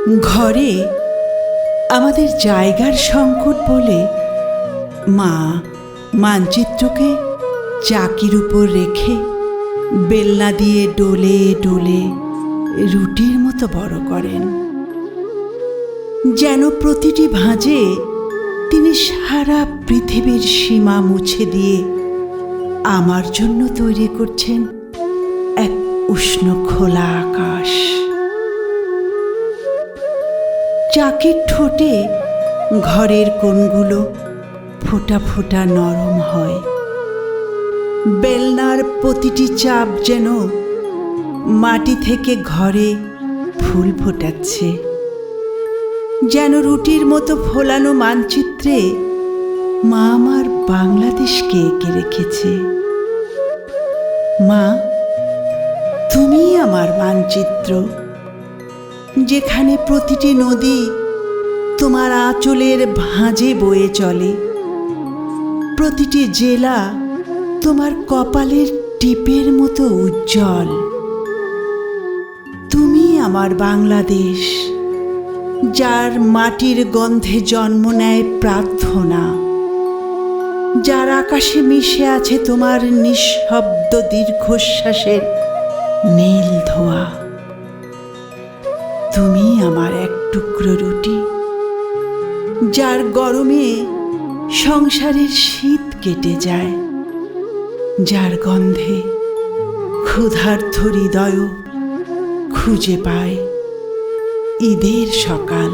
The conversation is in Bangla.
ঘরে আমাদের জায়গার সংকট বলে মা মানচিত্রকে চাকির উপর রেখে বেলনা দিয়ে ডোলে ডোলে রুটির মতো বড় করেন, যেন প্রতিটি ভাঁজে তিনি সারা পৃথিবীর সীমা মুছে দিয়ে আমার জন্য তৈরি করছেন এক উষ্ণ খোলা আকাশ। চাকির ঠোঁটে ঘরের কোণগুলো ফোঁটা ফোঁটা নরম হয়, বেলনার প্রতিটি চাপ যেন মাটি থেকে ঘরে ফুল ফোটাচ্ছে, যেন রুটির মতো ফোলানো মানচিত্রে মা আমার বাংলাদেশকে এঁকে রেখেছে। মা, তুমি আমার মানচিত্র, যেখানে প্রতিটি নদী তোমার আঁচলের ভাঁজে বয়ে চলে, প্রতিটি জেলা তোমার কপালের টিপের মতো উজ্জ্বল। তুমি আমার বাংলাদেশ, যার মাটির গন্ধে জন্ম নেয় প্রার্থনা, যার আকাশে মিশে আছে তোমার নিঃশব্দ দীর্ঘশ্বাসের নীল ধোঁয়া। তুমি আমার এক টুকরো রুটি, যার গরমে সংসারের শীত কেটে যায়, যার গন্ধে ক্ষুধার্ত হৃদয় খুঁজে পায় ঈদের সকাল।